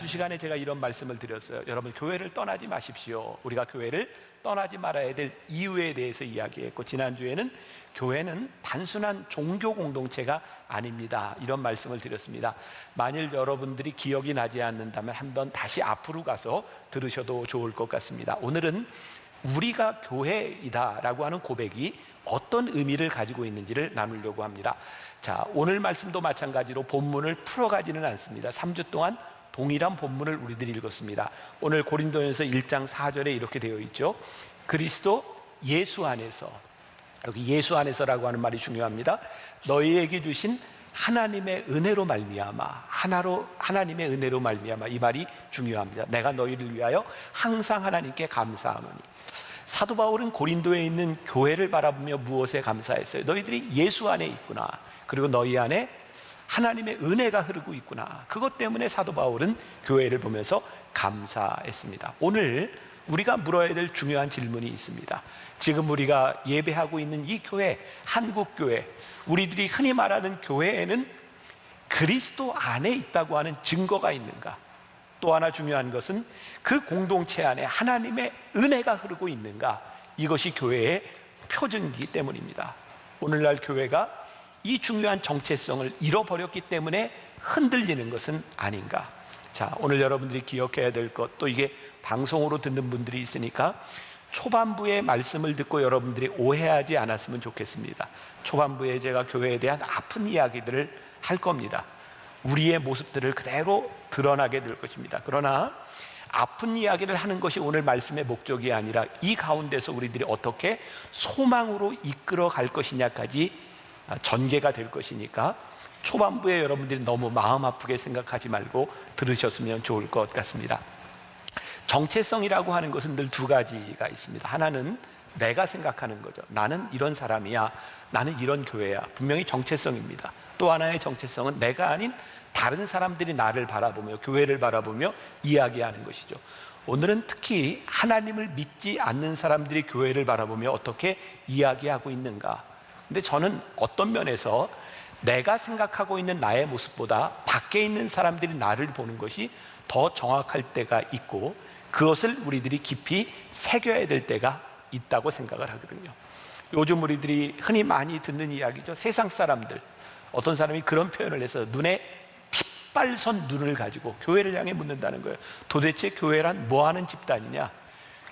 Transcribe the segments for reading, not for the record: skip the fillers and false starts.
지난 2시간에 제가 이런 말씀을 드렸어요. 여러분, 교회를 떠나지 마십시오. 우리가 교회를 떠나지 말아야 될 이유에 대해서 이야기했고, 지난주에는 교회는 단순한 종교 공동체가 아닙니다, 이런 말씀을 드렸습니다. 만일 여러분들이 기억이 나지 않는다면 한번 다시 앞으로 가서 들으셔도 좋을 것 같습니다. 오늘은 우리가 교회이다 라고 하는 고백이 어떤 의미를 가지고 있는지를 나누려고 합니다. 자, 오늘 말씀도 마찬가지로 본문을 풀어가지는 않습니다. 3주 동안 동일한 본문을 우리들이 읽었습니다. 오늘 고린도전서 1장 4절에 이렇게 되어 있죠. 그리스도 예수 안에서, 여기 예수 안에서라고 하는 말이 중요합니다. 너희에게 주신 하나님의 은혜로 말미암아, 하나님의 은혜로 말미암아, 이 말이 중요합니다. 내가 너희를 위하여 항상 하나님께 감사하노니. 사도 바울은 고린도에 있는 교회를 바라보며 무엇에 감사했어요? 너희들이 예수 안에 있구나, 그리고 너희 안에 하나님의 은혜가 흐르고 있구나. 그것 때문에 사도 바울은 교회를 보면서 감사했습니다. 오늘 우리가 물어야 될 중요한 질문이 있습니다. 지금 우리가 예배하고 있는 이 교회, 한국교회, 우리들이 흔히 말하는 교회에는 그리스도 안에 있다고 하는 증거가 있는가? 또 하나 중요한 것은 그 공동체 안에 하나님의 은혜가 흐르고 있는가? 이것이 교회의 표징이기 때문입니다. 오늘날 교회가 이 중요한 정체성을 잃어버렸기 때문에 흔들리는 것은 아닌가? 자, 오늘 여러분들이 기억해야 될 것, 또 이게 방송으로 듣는 분들이 있으니까 초반부의 말씀을 듣고 여러분들이 오해하지 않았으면 좋겠습니다. 초반부에 제가 교회에 대한 아픈 이야기들을 할 겁니다. 우리의 모습들을 그대로 드러나게 될 것입니다. 그러나 아픈 이야기를 하는 것이 오늘 말씀의 목적이 아니라 이 가운데서 우리들이 어떻게 소망으로 이끌어 갈 것이냐까지 전개가 될 것이니까 초반부에 여러분들이 너무 마음 아프게 생각하지 말고 들으셨으면 좋을 것 같습니다. 정체성이라고 하는 것은 늘 두 가지가 있습니다. 하나는 내가 생각하는 거죠. 나는 이런 사람이야, 나는 이런 교회야. 분명히 정체성입니다. 또 하나의 정체성은 내가 아닌 다른 사람들이 나를 바라보며, 교회를 바라보며 이야기하는 것이죠. 오늘은 특히 하나님을 믿지 않는 사람들이 교회를 바라보며 어떻게 이야기하고 있는가? 근데 저는 어떤 면에서 내가 생각하고 있는 나의 모습보다 밖에 있는 사람들이 나를 보는 것이 더 정확할 때가 있고, 그것을 우리들이 깊이 새겨야 될 때가 있다고 생각을 하거든요. 요즘 우리들이 흔히 많이 듣는 이야기죠. 세상 사람들, 어떤 사람이 그런 표현을 해서 눈에 핏발선 눈을 가지고 교회를 향해 묻는다는 거예요. 도대체 교회란 뭐하는 집단이냐?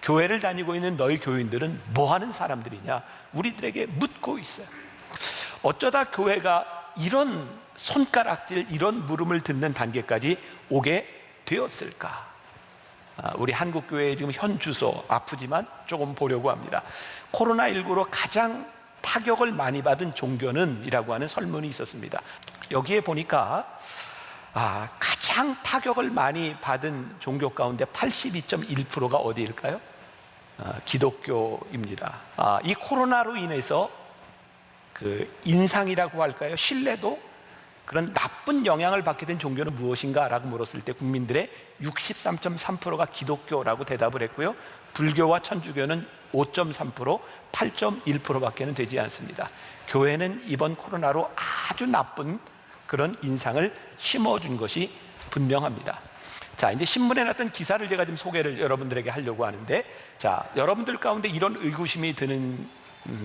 교회를 다니고 있는 너희 교인들은 뭐하는 사람들이냐? 우리들에게 묻고 있어요. 어쩌다 교회가 이런 손가락질, 이런 물음을 듣는 단계까지 오게 되었을까? 우리 한국교회의 지금 현 주소, 아프지만 조금 보려고 합니다. 코로나19로 가장 타격을 많이 받은 종교는? 이라고 하는 설문이 있었습니다. 여기에 보니까 가장 타격을 많이 받은 종교 가운데 82.1%가 어디일까요? 기독교입니다. 이 코로나로 인해서 그 인상이라고 할까요? 신뢰도, 그런 나쁜 영향을 받게 된 종교는 무엇인가? 라고 물었을 때 국민들의 63.3%가 기독교라고 대답을 했고요. 불교와 천주교는 5.3%, 8.1%밖에는 되지 않습니다. 교회는 이번 코로나로 아주 나쁜 그런 인상을 심어준 것이 분명합니다. 자, 이제 신문에 났던 기사를 제가 지금 소개를 여러분들에게 하려고 하는데, 자, 여러분들 가운데 이런 의구심이 드는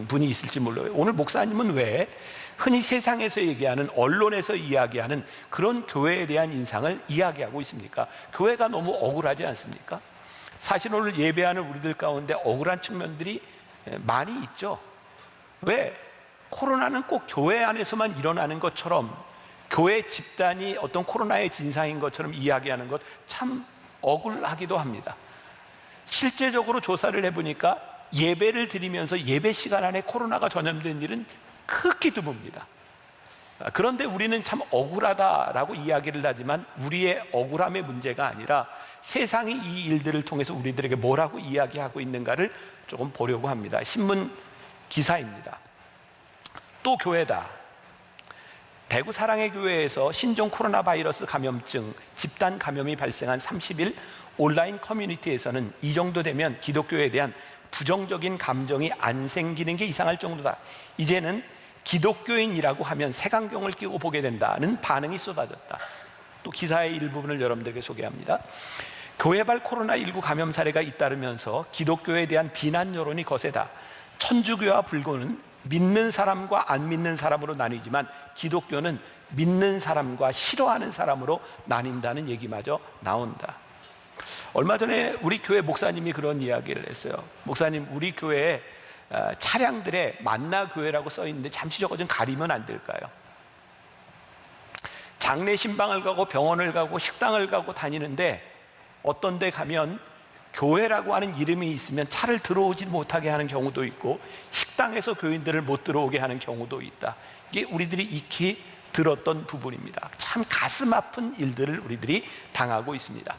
분이 있을지 몰라요. 오늘 목사님은 왜 흔히 세상에서 얘기하는, 언론에서 이야기하는 그런 교회에 대한 인상을 이야기하고 있습니까? 교회가 너무 억울하지 않습니까? 사실 오늘 예배하는 우리들 가운데 억울한 측면들이 많이 있죠. 왜? 코로나는 꼭 교회 안에서만 일어나는 것처럼, 교회 집단이 어떤 코로나의 진상인 것처럼 이야기하는 것 참 억울하기도 합니다. 실제적으로 조사를 해보니까 예배를 드리면서 예배 시간 안에 코로나가 전염된 일은 극히 드뭅니다. 그런데 우리는 참 억울하다라고 이야기를 하지만 우리의 억울함의 문제가 아니라 세상이 이 일들을 통해서 우리들에게 뭐라고 이야기하고 있는가를 조금 보려고 합니다. 신문 기사입니다. 또 교회다. 대구 사랑의 교회에서 신종 코로나 바이러스 감염증 집단 감염이 발생한 30일 온라인 커뮤니티에서는 이 정도 되면 기독교에 대한 부정적인 감정이 안 생기는 게 이상할 정도다. 이제는 기독교인이라고 하면 색안경을 끼고 보게 된다는 반응이 쏟아졌다. 또 기사의 일부분을 여러분들에게 소개합니다. 교회발 코로나19 감염 사례가 잇따르면서 기독교에 대한 비난 여론이 거세다. 천주교와 불교는 믿는 사람과 안 믿는 사람으로 나뉘지만 기독교는 믿는 사람과 싫어하는 사람으로 나뉜다는 얘기마저 나온다. 얼마 전에 우리 교회 목사님이 그런 이야기를 했어요. 목사님, 우리 교회에 차량들에 만나교회라고 써 있는데 잠시 저거 좀 가리면 안 될까요? 장례 신방을 가고 병원을 가고 식당을 가고 다니는데 어떤 데 가면 교회라고 하는 이름이 있으면 차를 들어오지 못하게 하는 경우도 있고 식당에서 교인들을 못 들어오게 하는 경우도 있다. 이게 우리들이 익히 들었던 부분입니다. 참 가슴 아픈 일들을 우리들이 당하고 있습니다.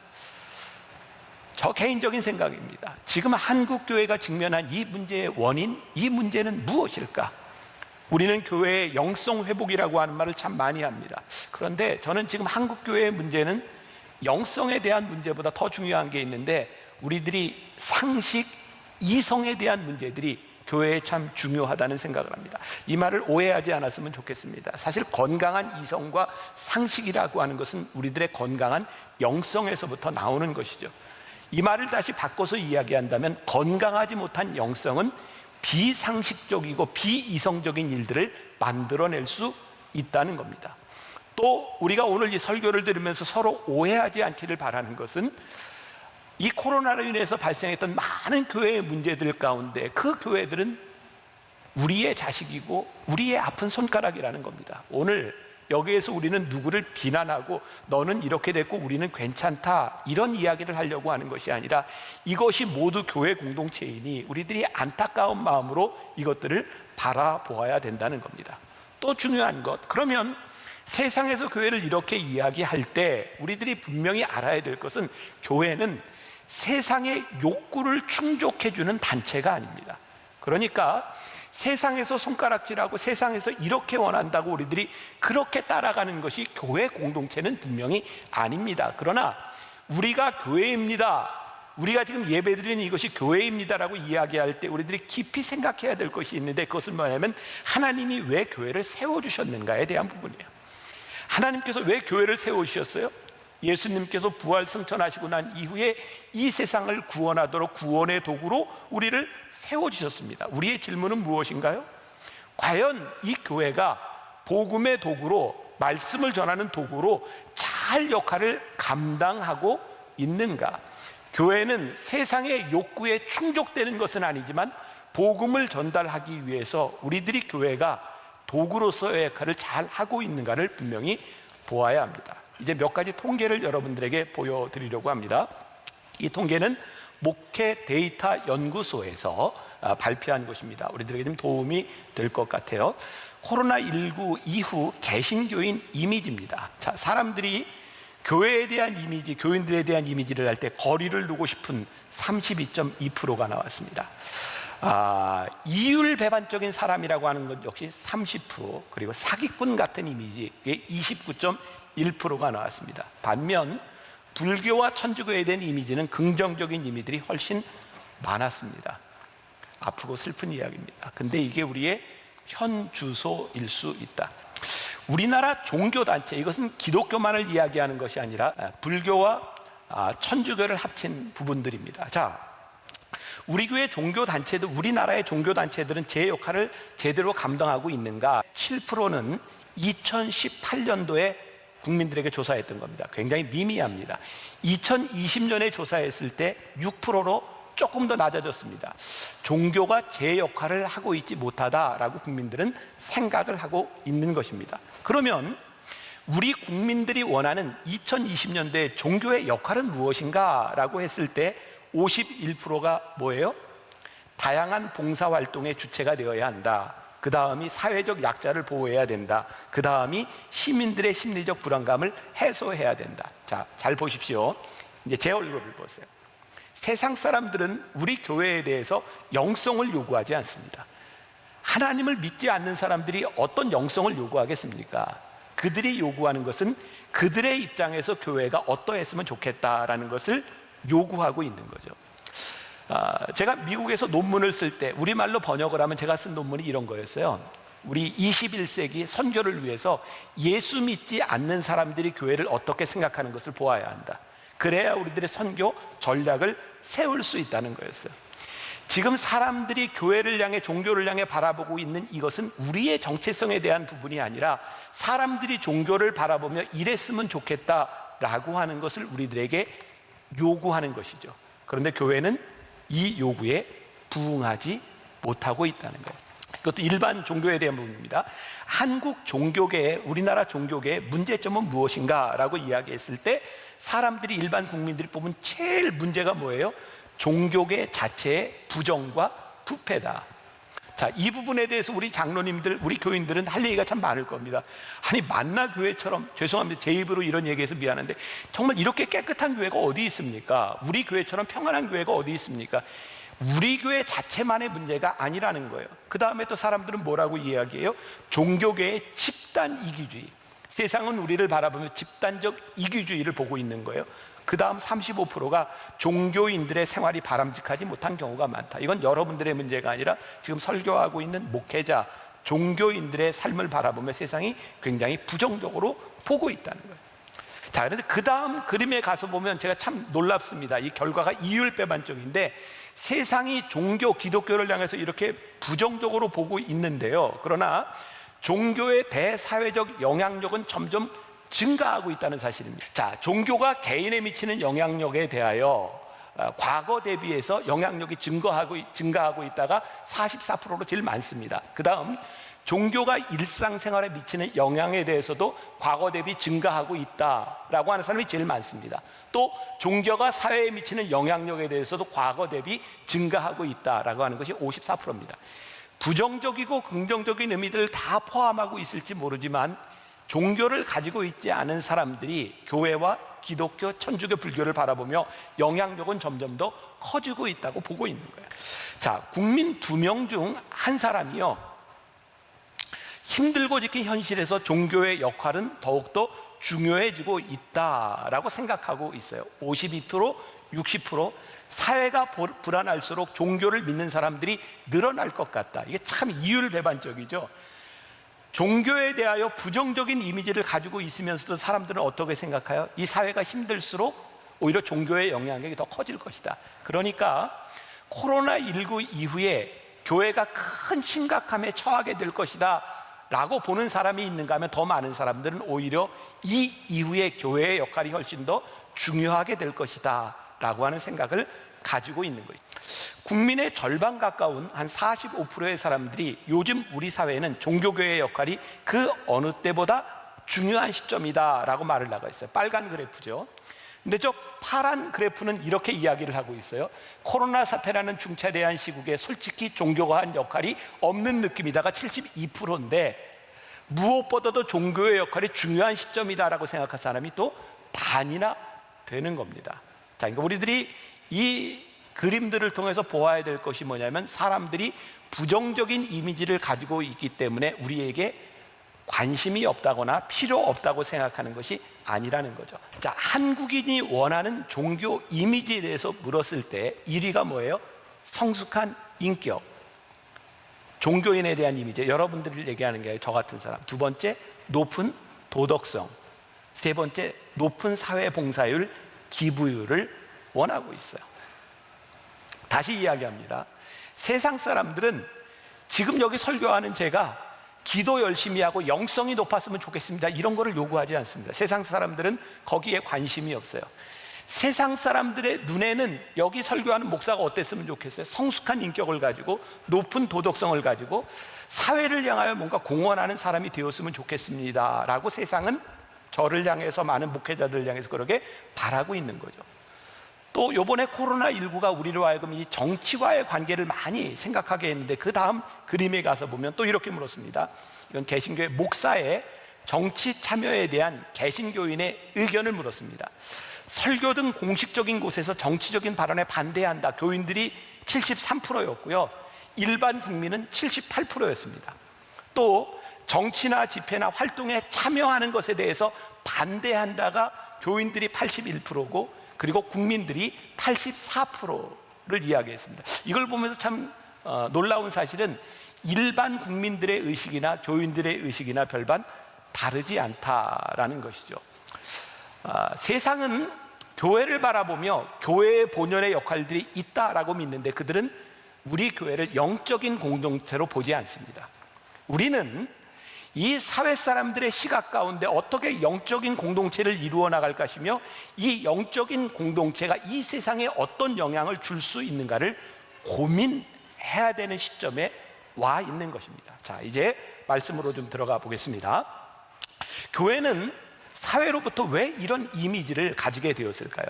저 개인적인 생각입니다. 지금 한국 교회가 직면한 이 문제의 원인, 이 문제는 무엇일까? 우리는 교회의 영성 회복이라고 하는 말을 참 많이 합니다. 그런데 저는 지금 한국 교회의 문제는 영성에 대한 문제보다 더 중요한 게 있는데 우리들이 상식, 이성에 대한 문제들이 교회에 참 중요하다는 생각을 합니다. 이 말을 오해하지 않았으면 좋겠습니다. 사실 건강한 이성과 상식이라고 하는 것은 우리들의 건강한 영성에서부터 나오는 것이죠. 이 말을 다시 바꿔서 이야기한다면 건강하지 못한 영성은 비상식적이고 비이성적인 일들을 만들어낼 수 있다는 겁니다. 또 우리가 오늘 이 설교를 들으면서 서로 오해하지 않기를 바라는 것은 이 코로나로 인해서 발생했던 많은 교회의 문제들 가운데 그 교회들은 우리의 자식이고 우리의 아픈 손가락이라는 겁니다. 오늘 여기에서 우리는 누구를 비난하고 너는 이렇게 됐고 우리는 괜찮다 이런 이야기를 하려고 하는 것이 아니라 이것이 모두 교회 공동체이니 우리들이 안타까운 마음으로 이것들을 바라보아야 된다는 겁니다. 또 중요한 것, 그러면 세상에서 교회를 이렇게 이야기할 때 우리들이 분명히 알아야 될 것은 교회는 세상의 욕구를 충족해주는 단체가 아닙니다. 그러니까 세상에서 손가락질하고 세상에서 이렇게 원한다고 우리들이 그렇게 따라가는 것이 교회 공동체는 분명히 아닙니다. 그러나 우리가 교회입니다, 우리가 지금 예배드리는 이것이 교회입니다라고 이야기할 때 우리들이 깊이 생각해야 될 것이 있는데 그것은 뭐냐면 하나님이 왜 교회를 세워주셨는가에 대한 부분이에요. 하나님께서 왜 교회를 세우셨어요? 예수님께서 부활 승천하시고 난 이후에 이 세상을 구원하도록 구원의 도구로 우리를 세워주셨습니다. 우리의 질문은 무엇인가요? 과연 이 교회가 복음의 도구로, 말씀을 전하는 도구로 잘 역할을 감당하고 있는가? 교회는 세상의 욕구에 충족되는 것은 아니지만 복음을 전달하기 위해서 우리들이 교회가 도구로서의 역할을 잘 하고 있는가를 분명히 보아야 합니다. 이제 몇 가지 통계를 여러분들에게 보여드리려고 합니다. 이 통계는 목회 데이터 연구소에서 발표한 것입니다. 우리들에게 좀 도움이 될 것 같아요. 코로나19 이후 개신교인 이미지입니다. 자, 사람들이 교회에 대한 이미지, 교인들에 대한 이미지를 할 때 거리를 두고 싶은 32.2%가 나왔습니다. 이율 배반적인 사람이라고 하는 것 역시 30%, 그리고 사기꾼 같은 이미지 29.1%가 나왔습니다. 반면 불교와 천주교에 대한 이미지는 긍정적인 이미지들이 훨씬 많았습니다. 아프고 슬픈 이야기입니다. 근데 이게 우리의 현 주소일 수 있다. 우리나라 종교단체, 이것은 기독교만을 이야기하는 것이 아니라 불교와 천주교를 합친 부분들입니다. 자, 우리 교회 종교단체들, 우리나라의 종교단체들은 제 역할을 제대로 감당하고 있는가? 7%는 2018년도에 국민들에게 조사했던 겁니다. 굉장히 미미합니다. 2020년에 조사했을 때 6%로 조금 더 낮아졌습니다. 종교가 제 역할을 하고 있지 못하다라고 국민들은 생각을 하고 있는 것입니다. 그러면 우리 국민들이 원하는 2020년도에 종교의 역할은 무엇인가라고 했을 때 51%가 뭐예요? 다양한 봉사활동의 주체가 되어야 한다. 그 다음이 사회적 약자를 보호해야 된다. 그 다음이 시민들의 심리적 불안감을 해소해야 된다. 자, 잘 보십시오. 이제 제 얼굴을 보세요. 세상 사람들은 우리 교회에 대해서 영성을 요구하지 않습니다. 하나님을 믿지 않는 사람들이 어떤 영성을 요구하겠습니까? 그들이 요구하는 것은 그들의 입장에서 교회가 어떠했으면 좋겠다라는 것을 요구하고 있는 거죠. 제가 미국에서 논문을 쓸 때 우리말로 번역을 하면 제가 쓴 논문이 이런 거였어요. 우리 21세기 선교를 위해서 예수 믿지 않는 사람들이 교회를 어떻게 생각하는 것을 보아야 한다. 그래야 우리들의 선교 전략을 세울 수 있다는 거였어요. 지금 사람들이 교회를 향해, 종교를 향해 바라보고 있는 이것은 우리의 정체성에 대한 부분이 아니라 사람들이 종교를 바라보며 이랬으면 좋겠다라고 하는 것을 우리들에게 요구하는 것이죠. 그런데 교회는 이 요구에 부응하지 못하고 있다는 거예요. 이것도 일반 종교에 대한 부분입니다. 한국 종교계의, 우리나라 종교계의 문제점은 무엇인가 라고 이야기했을 때 사람들이, 일반 국민들이 뽑은 제일 문제가 뭐예요? 종교계 자체의 부정과 부패다. 자, 이 부분에 대해서 우리 장로님들, 우리 교인들은 할 얘기가 참 많을 겁니다. 아니, 만나 교회처럼, 죄송합니다, 제 입으로 이런 얘기해서 미안한데 정말 이렇게 깨끗한 교회가 어디 있습니까? 우리 교회처럼 평안한 교회가 어디 있습니까? 우리 교회 자체만의 문제가 아니라는 거예요. 그 다음에 또 사람들은 뭐라고 이야기해요? 종교계의 집단 이기주의. 세상은 우리를 바라보며 집단적 이기주의를 보고 있는 거예요. 그 다음 35%가 종교인들의 생활이 바람직하지 못한 경우가 많다. 이건 여러분들의 문제가 아니라 지금 설교하고 있는 목회자, 종교인들의 삶을 바라보며 세상이 굉장히 부정적으로 보고 있다는 거예요. 자, 그런데 그 다음 그림에 가서 보면 제가 참 놀랍습니다. 이 결과가 이율배반적인데 세상이 종교, 기독교를 향해서 이렇게 부정적으로 보고 있는데요. 그러나 종교의 대사회적 영향력은 점점 증가하고 있다는 사실입니다. 자, 종교가 개인에 미치는 영향력에 대하여 과거 대비해서 영향력이 증가하고 있다가 44%로 제일 많습니다. 그 다음 종교가 일상생활에 미치는 영향에 대해서도 과거 대비 증가하고 있다라고 하는 사람이 제일 많습니다. 또 종교가 사회에 미치는 영향력에 대해서도 과거 대비 증가하고 있다라고 하는 것이 54%입니다. 부정적이고 긍정적인 의미들을 다 포함하고 있을지 모르지만 종교를 가지고 있지 않은 사람들이 교회와 기독교, 천주교, 불교를 바라보며 영향력은 점점 더 커지고 있다고 보고 있는 거예요. 자, 국민 2명 중 한 사람이요, 힘들고 지킨 현실에서 종교의 역할은 더욱더 중요해지고 있다라고 생각하고 있어요. 52%, 60%. 사회가 불안할수록 종교를 믿는 사람들이 늘어날 것 같다. 이게 참 이율배반적이죠. 종교에 대하여 부정적인 이미지를 가지고 있으면서도 사람들은 어떻게 생각해요? 이 사회가 힘들수록 오히려 종교의 영향력이 더 커질 것이다. 그러니까 코로나19 이후에 교회가 큰 심각함에 처하게 될 것이다 라고 보는 사람이 있는가 하면 더 많은 사람들은 오히려 이 이후에 교회의 역할이 훨씬 더 중요하게 될 것이다 라고 하는 생각을 가지고 있는 거예요. 국민의 절반 가까운 한 45%의 사람들이 요즘 우리 사회에는 종교교회의 역할이 그 어느 때보다 중요한 시점이다 라고 말을 나가 있어요. 빨간 그래프죠. 근데 저 파란 그래프는 이렇게 이야기를 하고 있어요. 코로나 사태라는 중차대한 시국에 솔직히 종교가 한 역할이 없는 느낌이다가 72%인데 무엇보다도 종교의 역할이 중요한 시점이다라고 생각한 사람이 또 반이나 되는 겁니다. 자, 그러니까 우리들이 이 그림들을 통해서 보아야 될 것이 뭐냐면 사람들이 부정적인 이미지를 가지고 있기 때문에 우리에게 관심이 없다거나 필요 없다고 생각하는 것이 아니라는 거죠. 자, 한국인이 원하는 종교 이미지에 대해서 물었을 때 1위가 뭐예요? 성숙한 인격, 종교인에 대한 이미지, 여러분들이 얘기하는 게 저 같은 사람. 두 번째, 높은 도덕성. 세 번째, 높은 사회봉사율, 기부율을 원하고 있어요. 다시 이야기합니다. 세상 사람들은 지금 여기 설교하는 제가 기도 열심히 하고 영성이 높았으면 좋겠습니다, 이런 거를 요구하지 않습니다. 세상 사람들은 거기에 관심이 없어요. 세상 사람들의 눈에는 여기 설교하는 목사가 어땠으면 좋겠어요? 성숙한 인격을 가지고 높은 도덕성을 가지고 사회를 향하여 뭔가 공헌하는 사람이 되었으면 좋겠습니다 라고 세상은 저를 향해서, 많은 목회자들을 향해서 그렇게 바라고 있는 거죠. 또 이번에 코로나19가 우리로 하여금 이 정치와의 관계를 많이 생각하게 했는데 그 다음 그림에 가서 보면 또 이렇게 물었습니다. 이건 개신교의 목사의 정치 참여에 대한 개신교인의 의견을 물었습니다. 설교 등 공식적인 곳에서 정치적인 발언에 반대한다, 교인들이 73%였고요 일반 국민은 78%였습니다 또 정치나 집회나 활동에 참여하는 것에 대해서 반대한다가 교인들이 81%고 그리고 국민들이 84%를 이야기했습니다. 이걸 보면서 참 놀라운 사실은 일반 국민들의 의식이나 교인들의 의식이나 별반 다르지 않다라는 것이죠. 세상은 교회를 바라보며 교회의 본연의 역할들이 있다라고 믿는데 그들은 우리 교회를 영적인 공동체로 보지 않습니다. 우리는 이 사회 사람들의 시각 가운데 어떻게 영적인 공동체를 이루어 나갈 것이며 이 영적인 공동체가 이 세상에 어떤 영향을 줄 수 있는가를 고민해야 되는 시점에 와 있는 것입니다. 자, 이제 말씀으로 좀 들어가 보겠습니다. 교회는 사회로부터 왜 이런 이미지를 가지게 되었을까요?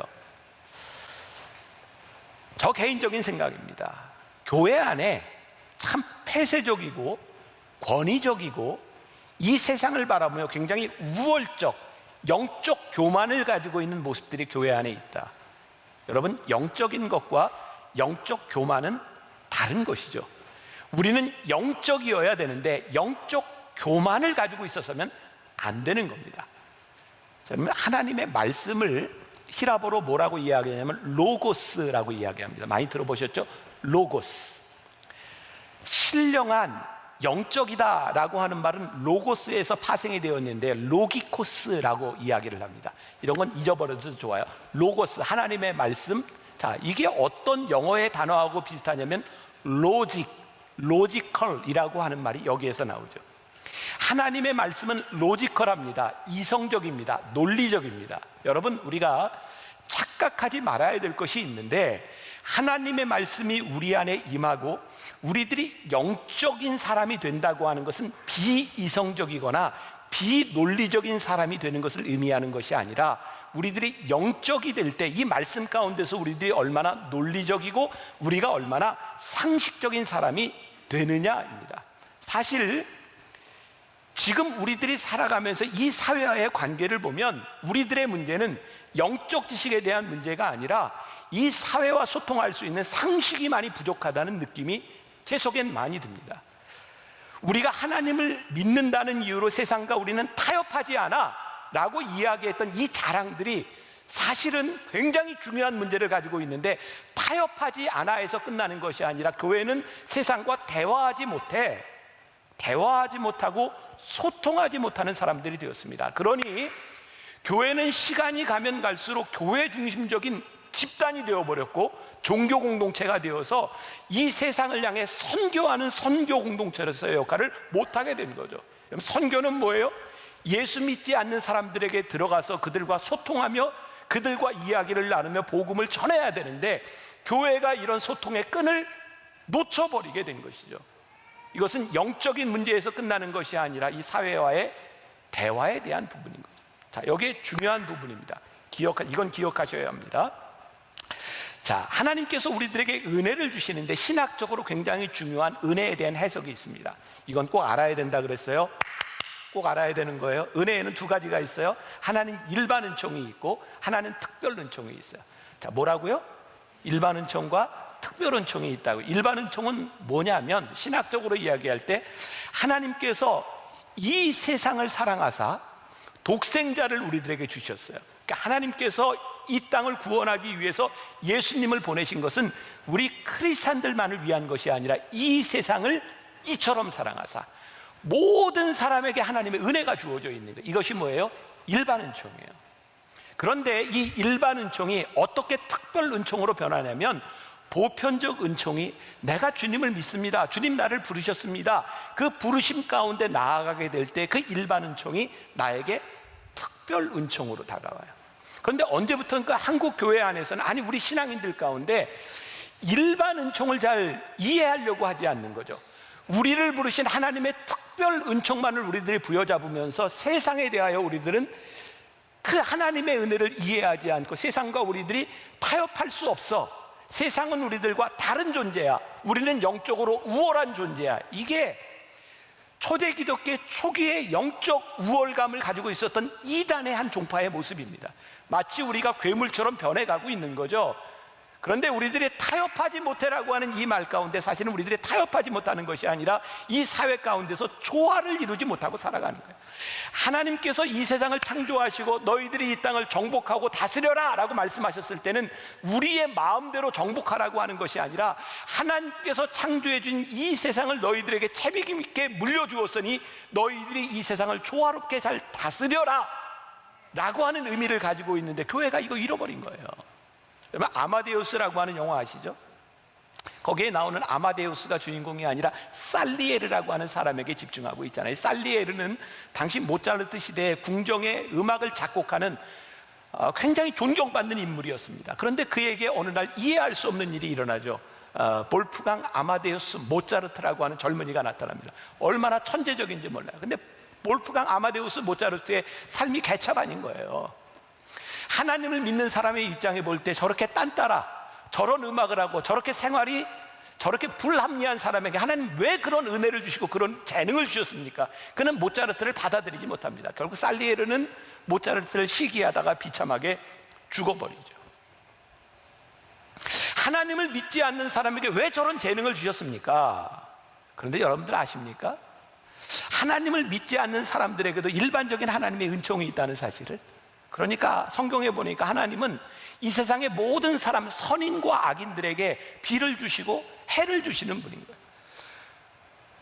저 개인적인 생각입니다. 교회 안에 참 폐쇄적이고 권위적이고 이 세상을 바라보며 굉장히 우월적 영적 교만을 가지고 있는 모습들이 교회 안에 있다. 여러분, 영적인 것과 영적 교만은 다른 것이죠. 우리는 영적이어야 되는데 영적 교만을 가지고 있어서는 안 되는 겁니다. 하나님의 말씀을 히라보로 뭐라고 이야기하냐면 로고스라고 이야기합니다. 많이 들어보셨죠? 로고스. 신령한 영적이다라고 하는 말은 로고스에서 파생이 되었는데 로기코스라고 이야기를 합니다. 이런 건 잊어버려도 좋아요. 로고스, 하나님의 말씀. 자, 이게 어떤 영어의 단어하고 비슷하냐면 로지컬이라고 하는 말이 여기에서 나오죠. 하나님의 말씀은 로지컬합니다. 이성적입니다. 논리적입니다. 여러분, 우리가 착각하지 말아야 될 것이 있는데 하나님의 말씀이 우리 안에 임하고 우리들이 영적인 사람이 된다고 하는 것은 비이성적이거나 비논리적인 사람이 되는 것을 의미하는 것이 아니라 우리들이 영적이 될 때 이 말씀 가운데서 우리들이 얼마나 논리적이고 우리가 얼마나 상식적인 사람이 되느냐입니다. 사실 지금 우리들이 살아가면서 이 사회와의 관계를 보면 우리들의 문제는 영적 지식에 대한 문제가 아니라 이 사회와 소통할 수 있는 상식이 많이 부족하다는 느낌이 제 속엔 많이 듭니다. 우리가 하나님을 믿는다는 이유로 세상과 우리는 타협하지 않아 라고 이야기했던 이 자랑들이 사실은 굉장히 중요한 문제를 가지고 있는데 타협하지 않아에서 끝나는 것이 아니라 교회는 세상과 대화하지 못하고 소통하지 못하는 사람들이 되었습니다. 그러니 교회는 시간이 가면 갈수록 교회 중심적인 집단이 되어버렸고 종교 공동체가 되어서 이 세상을 향해 선교하는 선교 공동체로서의 역할을 못하게 된 거죠. 그럼 선교는 뭐예요? 예수 믿지 않는 사람들에게 들어가서 그들과 소통하며 그들과 이야기를 나누며 복음을 전해야 되는데 교회가 이런 소통의 끈을 놓쳐버리게 된 것이죠. 이것은 영적인 문제에서 끝나는 것이 아니라 이 사회와의 대화에 대한 부분인 거죠. 자, 여기에 중요한 부분입니다. 이건 기억하셔야 합니다. 자, 하나님께서 우리들에게 은혜를 주시는데 신학적으로 굉장히 중요한 은혜에 대한 해석이 있습니다. 이건 꼭 알아야 된다 그랬어요. 꼭 알아야 되는 거예요. 은혜에는 두 가지가 있어요. 하나는 일반 은총이 있고 하나는 특별 은총이 있어요. 자, 뭐라고요? 일반 은총과 특별 은총이 있다고. 일반 은총은 뭐냐면 신학적으로 이야기할 때 하나님께서 이 세상을 사랑하사 독생자를 우리들에게 주셨어요. 그러니까 하나님께서 이 땅을 구원하기 위해서 예수님을 보내신 것은 우리 크리스찬들만을 위한 것이 아니라 이 세상을 이처럼 사랑하사 모든 사람에게 하나님의 은혜가 주어져 있는 것. 이것이 뭐예요? 일반 은총이에요. 그런데 이 일반 은총이 어떻게 특별 은총으로 변하냐면 보편적 은총이 내가 주님을 믿습니다. 주님 나를 부르셨습니다. 그 부르심 가운데 나아가게 될 때 그 일반 은총이 나에게 특별 은총으로 다가와요. 그런데 언제부턴가 한국 교회 안에서는 아니 우리 신앙인들 가운데 일반 은총을 잘 이해하려고 하지 않는 거죠. 우리를 부르신 하나님의 특별 은총만을 우리들이 부여잡으면서 세상에 대하여 우리들은 그 하나님의 은혜를 이해하지 않고 세상과 우리들이 타협할 수 없어. 세상은 우리들과 다른 존재야. 우리는 영적으로 우월한 존재야. 이게 초대 기독교 초기의 영적 우월감을 가지고 있었던 이단의 한 종파의 모습입니다. 마치 우리가 괴물처럼 변해가고 있는 거죠. 그런데 우리들이 타협하지 못해라고 하는 이 말 가운데 사실은 우리들이 타협하지 못하는 것이 아니라 이 사회 가운데서 조화를 이루지 못하고 살아가는 거예요. 하나님께서 이 세상을 창조하시고 너희들이 이 땅을 정복하고 다스려라 라고 말씀하셨을 때는 우리의 마음대로 정복하라고 하는 것이 아니라 하나님께서 창조해 준 이 세상을 너희들에게 책임 있게 물려주었으니 너희들이 이 세상을 조화롭게 잘 다스려라 라고 하는 의미를 가지고 있는데 교회가 이거 잃어버린 거예요. 여러분, 아마데우스라고 하는 영화 아시죠? 거기에 나오는 아마데우스가 주인공이 아니라 살리에르라고 하는 사람에게 집중하고 있잖아요. 살리에르는 당시 모차르트 시대에 궁정의 음악을 작곡하는 굉장히 존경받는 인물이었습니다. 그런데 그에게 어느 날 이해할 수 없는 일이 일어나죠. 볼프강 아마데우스 모차르트라고 하는 젊은이가 나타납니다. 얼마나 천재적인지 몰라요. 근데 볼프강 아마데우스 모차르트의 삶이 개차반인 거예요. 하나님을 믿는 사람의 입장에 볼 때 저렇게 딴따라 저런 음악을 하고 저렇게 생활이 저렇게 불합리한 사람에게 하나님 왜 그런 은혜를 주시고 그런 재능을 주셨습니까? 그는 모차르트를 받아들이지 못합니다. 결국 살리에르는 모차르트를 시기하다가 비참하게 죽어버리죠. 하나님을 믿지 않는 사람에게 왜 저런 재능을 주셨습니까? 그런데 여러분들 아십니까? 하나님을 믿지 않는 사람들에게도 일반적인 하나님의 은총이 있다는 사실을. 그러니까 성경에 보니까 하나님은 이 세상의 모든 사람, 선인과 악인들에게 비를 주시고 해를 주시는 분인 거예요.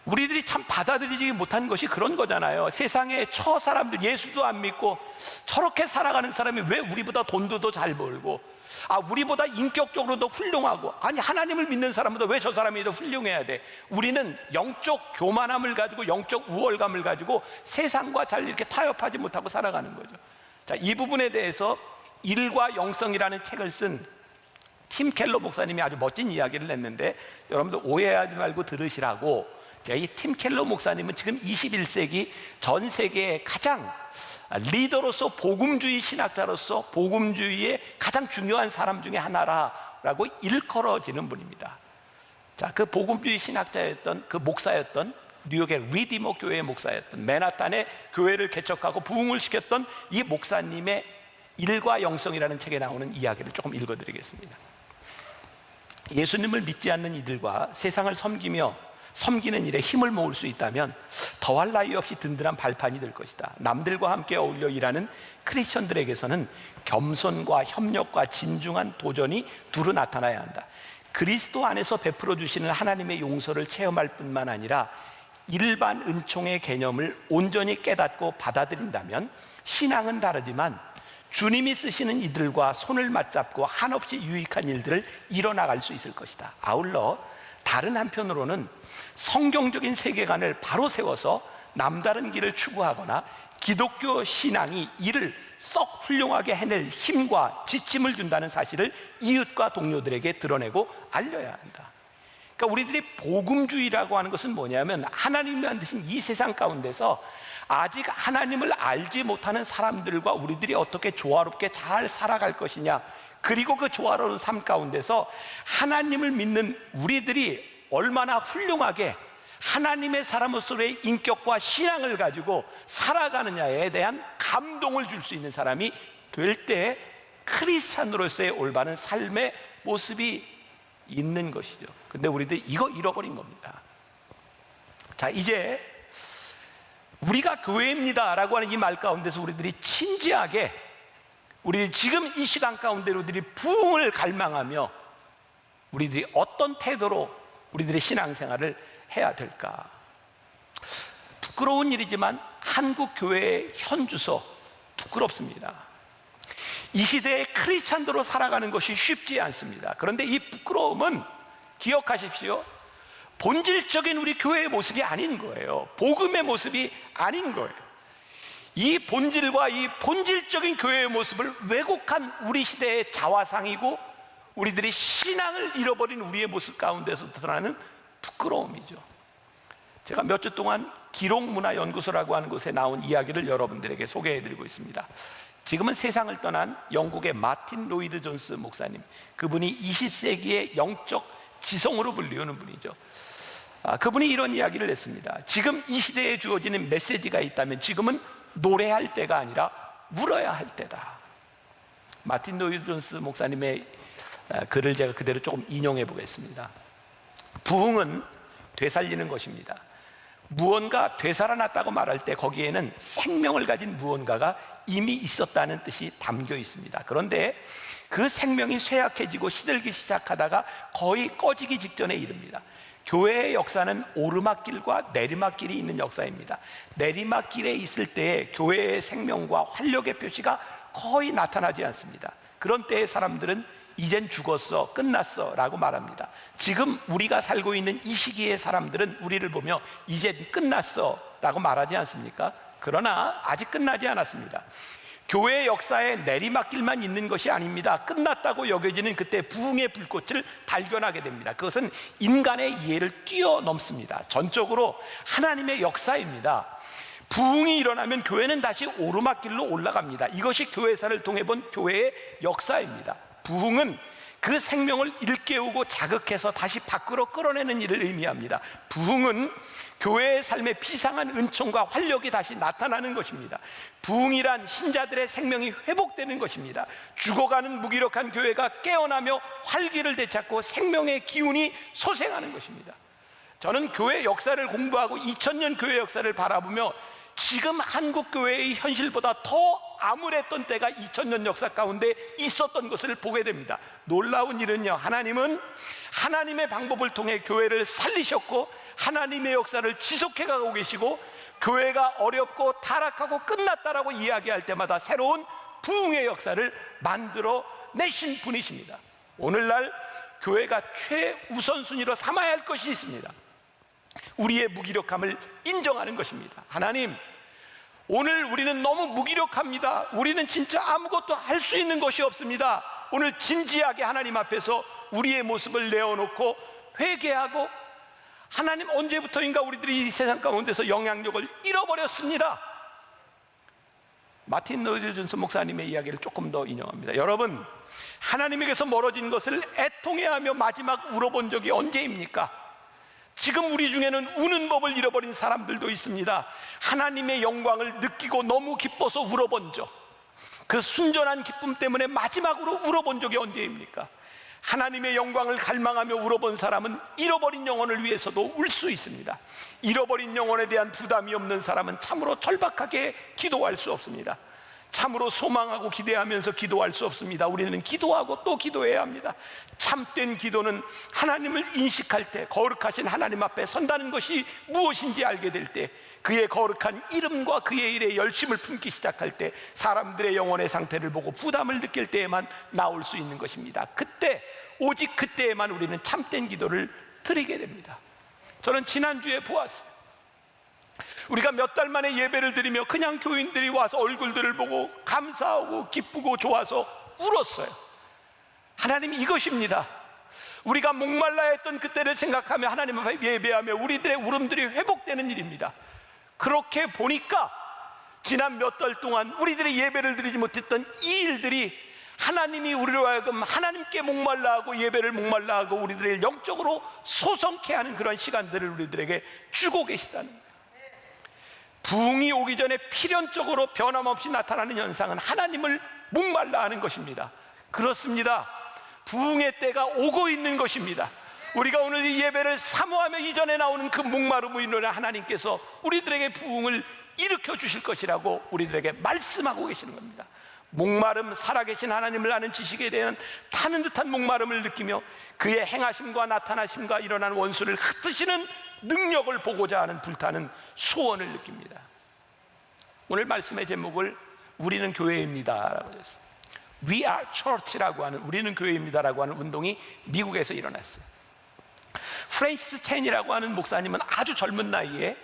우리들이 참 받아들이지 못한 것이 그런 거잖아요. 세상에 저 사람들, 예수도 안 믿고 저렇게 살아가는 사람이 왜 우리보다 돈도 더 잘 벌고, 우리보다 인격적으로 더 훌륭하고, 아니 하나님을 믿는 사람보다 왜 저 사람이 더 훌륭해야 돼? 우리는 영적 교만함을 가지고, 영적 우월감을 가지고 세상과 잘 이렇게 타협하지 못하고 살아가는 거죠. 자, 이 부분에 대해서 일과 영성이라는 책을 쓴 팀 켈러 목사님이 아주 멋진 이야기를 냈는데, 여러분들 오해하지 말고 들으시라고. 제가 이 팀 켈러 목사님은 지금 21세기 전 세계의 가장 리더로서, 복음주의 신학자로서 복음주의의 가장 중요한 사람 중에 하나라고 일컬어지는 분입니다. 자, 그 복음주의 신학자였던, 그 목사였던, 뉴욕의 리디머 교회의 목사였던, 맨하탄의 교회를 개척하고 부흥을 시켰던 이 목사님의 일과 영성이라는 책에 나오는 이야기를 조금 읽어드리겠습니다. 예수님을 믿지 않는 이들과 세상을 섬기는 일에 힘을 모을 수 있다면 더할 나위 없이 든든한 발판이 될 것이다. 남들과 함께 어울려 일하는 크리스천들에게서는 겸손과 협력과 진중한 도전이 두루 나타나야 한다. 그리스도 안에서 베풀어 주시는 하나님의 용서를 체험할 뿐만 아니라 일반 은총의 개념을 온전히 깨닫고 받아들인다면 신앙은 다르지만 주님이 쓰시는 이들과 손을 맞잡고 한없이 유익한 일들을 이뤄나갈 수 있을 것이다. 아울러 다른 한편으로는 성경적인 세계관을 바로 세워서 남다른 길을 추구하거나 기독교 신앙이 이를 썩 훌륭하게 해낼 힘과 지침을 준다는 사실을 이웃과 동료들에게 드러내고 알려야 한다. 그러니까 우리들이 복음주의라고 하는 것은 뭐냐면, 하나님이 만드신 이 세상 가운데서 아직 하나님을 알지 못하는 사람들과 우리들이 어떻게 조화롭게 잘 살아갈 것이냐, 그리고 그 조화로운 삶 가운데서 하나님을 믿는 우리들이 얼마나 훌륭하게 하나님의 사람으로서의 인격과 신앙을 가지고 살아가느냐에 대한 감동을 줄 수 있는 사람이 될 때 크리스찬으로서의 올바른 삶의 모습이 있는 것이죠. 근데 우리들 이거 잃어버린 겁니다. 자, 이제 우리가 교회입니다 라고 하는 이 말 가운데서 우리들이 진지하게, 우리 지금 이 시간 가운데 우리들이 부흥을 갈망하며 우리들이 어떤 태도로 우리들의 신앙생활을 해야 될까? 부끄러운 일이지만 한국 교회의 현주소 부끄럽습니다. 이 시대에 크리스찬으로 살아가는 것이 쉽지 않습니다. 그런데 이 부끄러움은 기억하십시오. 본질적인 우리 교회의 모습이 아닌 거예요. 복음의 모습이 아닌 거예요. 이 본질과 이 본질적인 교회의 모습을 왜곡한 우리 시대의 자화상이고 우리들이 신앙을 잃어버린 우리의 모습 가운데서 드러나는 부끄러움이죠. 제가 몇 주 동안 기록문화연구소라고 하는 곳에 나온 이야기를 여러분들에게 소개해드리고 있습니다. 지금은 세상을 떠난 영국의 마틴 로이드 존스 목사님, 그분이 20세기의 영적 지성으로 불리우는 분이죠. 그분이 이런 이야기를 했습니다. 지금 이 시대에 주어지는 메시지가 있다면 지금은 노래할 때가 아니라 물어야 할 때다. 마틴 로이드 존스 목사님의 글을 제가 그대로 조금 인용해 보겠습니다. 부흥은 되살리는 것입니다. 무언가 되살아났다고 말할 때 거기에는 생명을 가진 무언가가 이미 있었다는 뜻이 담겨 있습니다. 그런데 그 생명이 쇠약해지고 시들기 시작하다가 거의 꺼지기 직전에 이릅니다. 교회의 역사는 오르막길과 내리막길이 있는 역사입니다. 내리막길에 있을 때 교회의 생명과 활력의 표시가 거의 나타나지 않습니다. 그런 때의 사람들은 이젠 죽었어, 끝났어 라고 말합니다. 지금 우리가 살고 있는 이 시기의 사람들은 우리를 보며 이젠 끝났어 라고 말하지 않습니까? 그러나 아직 끝나지 않았습니다. 교회의 역사에 내리막길만 있는 것이 아닙니다. 끝났다고 여겨지는 그때 부흥의 불꽃을 발견하게 됩니다. 그것은 인간의 이해를 뛰어넘습니다. 전적으로 하나님의 역사입니다. 부흥이 일어나면 교회는 다시 오르막길로 올라갑니다. 이것이 교회사를 통해 본 교회의 역사입니다. 부흥은 그 생명을 일깨우고 자극해서 다시 밖으로 끌어내는 일을 의미합니다. 부흥은 교회의 삶에 비상한 은총과 활력이 다시 나타나는 것입니다. 부흥이란 신자들의 생명이 회복되는 것입니다. 죽어가는 무기력한 교회가 깨어나며 활기를 되찾고 생명의 기운이 솟아나는 것입니다. 저는 교회 역사를 공부하고 2000년 교회 역사를 바라보며 지금 한국 교회의 현실보다 더 암울했던 때가 2000년 역사 가운데 있었던 것을 보게 됩니다. 놀라운 일은요, 하나님은 하나님의 방법을 통해 교회를 살리셨고 하나님의 역사를 지속해 가고 계시고, 교회가 어렵고 타락하고 끝났다라고 이야기할 때마다 새로운 부흥의 역사를 만들어 내신 분이십니다. 오늘날 교회가 최우선순위로 삼아야 할 것이 있습니다. 우리의 무기력함을 인정하는 것입니다. 하나님, 오늘 우리는 너무 무기력합니다. 우리는 진짜 아무것도 할 수 있는 것이 없습니다. 오늘 진지하게 하나님 앞에서 우리의 모습을 내어놓고 회개하고, 하나님, 언제부터인가 우리들이 이 세상 가운데서 영향력을 잃어버렸습니다. 마틴 로이드 존스 목사님의 이야기를 조금 더 인용합니다. 여러분, 하나님에게서 멀어진 것을 애통해하며 마지막 울어본 적이 언제입니까? 지금 우리 중에는 우는 법을 잃어버린 사람들도 있습니다. 하나님의 영광을 느끼고 너무 기뻐서 울어본 적, 그 순전한 기쁨 때문에 마지막으로 울어본 적이 언제입니까? 하나님의 영광을 갈망하며 울어본 사람은 잃어버린 영혼을 위해서도 울 수 있습니다. 잃어버린 영혼에 대한 부담이 없는 사람은 참으로 절박하게 기도할 수 없습니다. 참으로 소망하고 기대하면서 기도할 수 없습니다. 우리는 기도하고 또 기도해야 합니다. 참된 기도는 하나님을 인식할 때, 거룩하신 하나님 앞에 선다는 것이 무엇인지 알게 될 때, 그의 거룩한 이름과 그의 일에 열심을 품기 시작할 때, 사람들의 영혼의 상태를 보고 부담을 느낄 때에만 나올 수 있는 것입니다. 그때, 오직 그때에만 우리는 참된 기도를 드리게 됩니다. 저는 지난주에 보았어요. 우리가 몇 달 만에 예배를 드리며 그냥 교인들이 와서 얼굴들을 보고 감사하고 기쁘고 좋아서 울었어요. 하나님, 이것입니다. 우리가 목말라 했던 그때를 생각하며 하나님 앞에 예배하며 우리들의 울음들이 회복되는 일입니다. 그렇게 보니까 지난 몇 달 동안 우리들이 예배를 드리지 못했던 이 일들이 하나님이 우리로 하여금 하나님께 목말라 하고 예배를 목말라 하고 우리들을 영적으로 소성케 하는 그런 시간들을 우리들에게 주고 계시다는 거예요. 부흥이 오기 전에 필연적으로 변함없이 나타나는 현상은 하나님을 목말라 하는 것입니다. 그렇습니다. 부흥의 때가 오고 있는 것입니다. 우리가 오늘 이 예배를 사모하며 이전에 나오는 그 목마름으로 인해 하나님께서 우리들에게 부흥을 일으켜 주실 것이라고 우리들에게 말씀하고 계시는 겁니다. 목마름, 살아계신 하나님을 아는 지식에 대한 타는 듯한 목마름을 느끼며 그의 행하심과 나타나심과 일어나는 원수를 흩으시는 능력을 보고자 하는 불타는 소원을 느낍니다. 오늘 말씀의 제목을 우리는 교회입니다라고 했어요. We are church라고 하는, 우리는 교회입니다라고 하는 운동이 미국에서 일어났어요. 프레이스 첸이라고 하는 목사님은 아주 젊은 나이에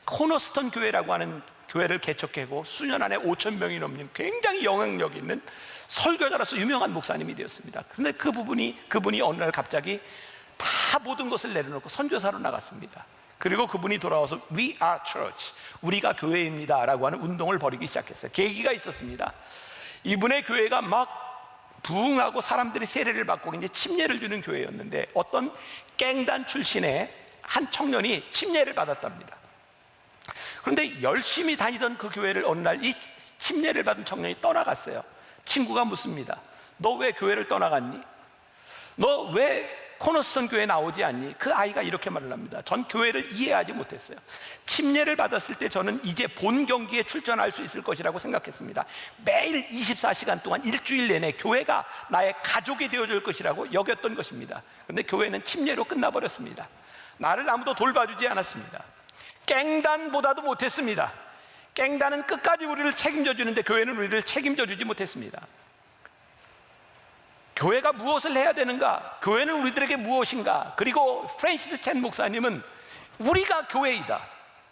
코너스톤 교회라고 하는 교회를 개척하고 수년 안에 5,000명이 넘는 굉장히 영향력 있는 설교자로서 유명한 목사님이 되었습니다. 그런데 그분이 어느 날 갑자기 다 모든 것을 내려놓고 선교사로 나갔습니다. 그리고 그분이 돌아와서 We are church, 우리가 교회입니다 라고 하는 운동을 벌이기 시작했어요. 계기가 있었습니다. 이분의 교회가 막 부흥하고 사람들이 세례를 받고 이제 침례를 주는 교회였는데, 어떤 갱단 출신의 한 청년이 침례를 받았답니다. 그런데 열심히 다니던 그 교회를 어느 날 이 침례를 받은 청년이 떠나갔어요. 친구가 묻습니다. 너 왜 교회를 떠나갔니? 너 왜 코너스톤 교회 나오지 않니? 그 아이가 이렇게 말을 합니다. 전 교회를 이해하지 못했어요. 침례를 받았을 때 저는 이제 본 경기에 출전할 수 있을 것이라고 생각했습니다. 매일 24시간 동안 일주일 내내 교회가 나의 가족이 되어줄 것이라고 여겼던 것입니다. 그런데 교회는 침례로 끝나버렸습니다. 나를 아무도 돌봐주지 않았습니다. 깽단보다도 못했습니다. 깽단은 끝까지 우리를 책임져 주는데 교회는 우리를 책임져 주지 못했습니다. 교회가 무엇을 해야 되는가? 교회는 우리들에게 무엇인가? 그리고 프랜시스 첸 목사님은 우리가 교회이다,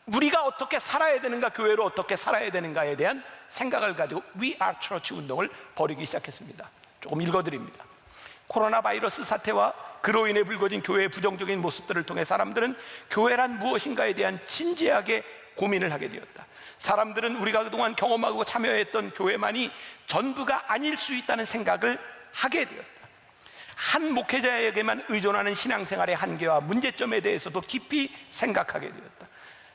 우리가 어떻게 살아야 되는가, 교회로 어떻게 살아야 되는가에 대한 생각을 가지고 We Are Church 운동을 벌이기 시작했습니다. 조금 읽어드립니다. 코로나 바이러스 사태와 그로 인해 불거진 교회의 부정적인 모습들을 통해 사람들은 교회란 무엇인가에 대한 진지하게 고민을 하게 되었다. 사람들은 우리가 그동안 경험하고 참여했던 교회만이 전부가 아닐 수 있다는 생각을 하게 되었다. 한 목회자에게만 의존하는 신앙생활의 한계와 문제점에 대해서도 깊이 생각하게 되었다.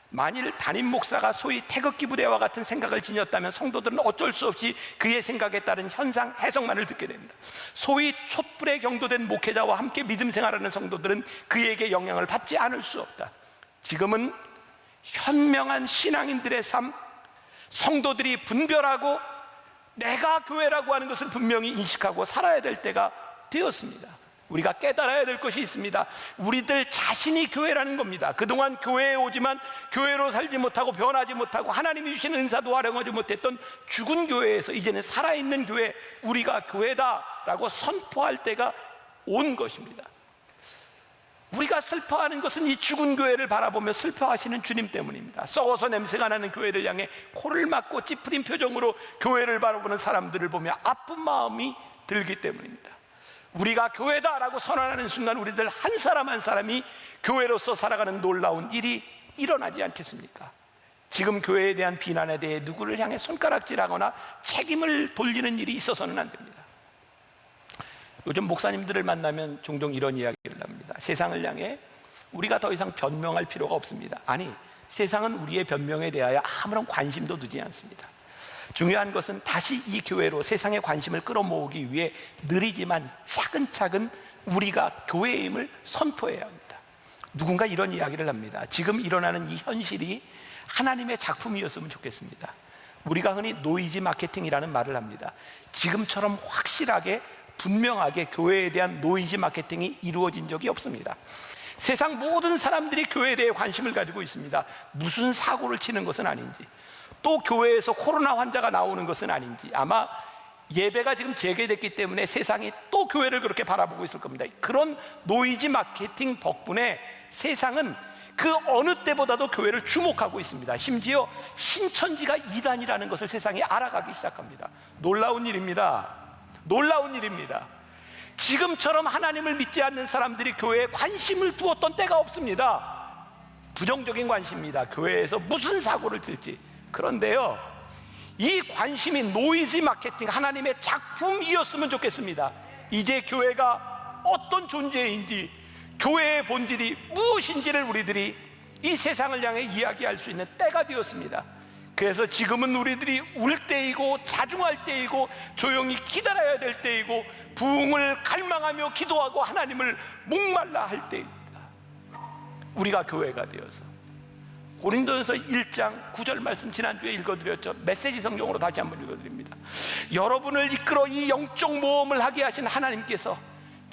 만일 담임 목사가 소위 태극기 부대와 같은 생각을 지녔다면 성도들은 어쩔 수 없이 그의 생각에 따른 현상 해석만을 듣게 됩니다. 소위 촛불에 경도된 목회자와 함께 믿음 생활하는 성도들은 그에게 영향을 받지 않을 수 없다. 지금은 현명한 신앙인들의 삶, 성도들이 분별하고 내가 교회라고 하는 것을 분명히 인식하고 살아야 될 때가 되었습니다. 우리가 깨달아야 될 것이 있습니다. 우리들 자신이 교회라는 겁니다. 그동안 교회에 오지만 교회로 살지 못하고 변하지 못하고 하나님이 주신 은사도 활용하지 못했던 죽은 교회에서 이제는 살아있는 교회, 우리가 교회다라고 선포할 때가 온 것입니다. 우리가 슬퍼하는 것은 이 죽은 교회를 바라보며 슬퍼하시는 주님 때문입니다. 썩어서 냄새가 나는 교회를 향해 코를 막고 찌푸린 표정으로 교회를 바라보는 사람들을 보며 아픈 마음이 들기 때문입니다. 우리가 교회다라고 선언하는 순간 우리들 한 사람 한 사람이 교회로서 살아가는 놀라운 일이 일어나지 않겠습니까? 지금 교회에 대한 비난에 대해 누구를 향해 손가락질하거나 책임을 돌리는 일이 있어서는 안 됩니다. 요즘 목사님들을 만나면 종종 이런 이야기를 합니다. 세상을 향해 우리가 더 이상 변명할 필요가 없습니다. 아니, 세상은 우리의 변명에 대하여 아무런 관심도 두지 않습니다. 중요한 것은 다시 이 교회로 세상의 관심을 끌어모으기 위해 느리지만 차근차근 우리가 교회임을 선포해야 합니다. 누군가 이런 이야기를 합니다. 지금 일어나는 이 현실이 하나님의 작품이었으면 좋겠습니다. 우리가 흔히 노이즈 마케팅이라는 말을 합니다. 지금처럼 확실하게 분명하게 교회에 대한 노이즈 마케팅이 이루어진 적이 없습니다. 세상 모든 사람들이 교회에 대해 관심을 가지고 있습니다. 무슨 사고를 치는 것은 아닌지, 또 교회에서 코로나 환자가 나오는 것은 아닌지, 아마 예배가 지금 재개됐기 때문에 세상이 또 교회를 그렇게 바라보고 있을 겁니다. 그런 노이즈 마케팅 덕분에 세상은 그 어느 때보다도 교회를 주목하고 있습니다. 심지어 신천지가 이단이라는 것을 세상이 알아가기 시작합니다. 놀라운 일입니다. 놀라운 일입니다. 지금처럼 하나님을 믿지 않는 사람들이 교회에 관심을 두었던 때가 없습니다. 부정적인 관심입니다. 교회에서 무슨 사고를 칠지. 그런데요, 이 관심이 노이즈 마케팅, 하나님의 작품이었으면 좋겠습니다. 이제 교회가 어떤 존재인지, 교회의 본질이 무엇인지를 우리들이 이 세상을 향해 이야기할 수 있는 때가 되었습니다. 그래서 지금은 우리들이 울 때이고 자중할 때이고 조용히 기다려야 될 때이고 부흥을 갈망하며 기도하고 하나님을 목말라 할 때입니다. 우리가 교회가 되어서 고린도전서 1장 9절 말씀 지난주에 읽어드렸죠. 메시지 성경으로 다시 한번 읽어드립니다. 여러분을 이끌어 이 영적 모험을 하게 하신 하나님께서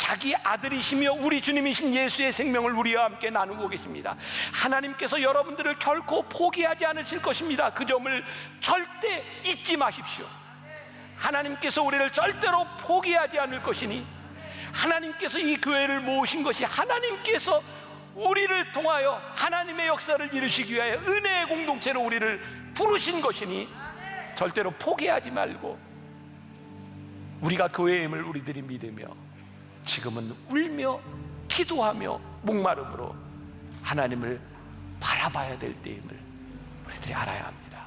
자기 아들이시며 우리 주님이신 예수의 생명을 우리와 함께 나누고 계십니다. 하나님께서 여러분들을 결코 포기하지 않으실 것입니다. 그 점을 절대 잊지 마십시오. 하나님께서 우리를 절대로 포기하지 않을 것이니, 하나님께서 이 교회를 모으신 것이 하나님께서 우리를 통하여 하나님의 역사를 이루시기 위하여 은혜의 공동체로 우리를 부르신 것이니 절대로 포기하지 말고 우리가 교회임을 우리들이 믿으며 지금은 울며 기도하며 목마름으로 하나님을 바라봐야 될 때임을 우리들이 알아야 합니다.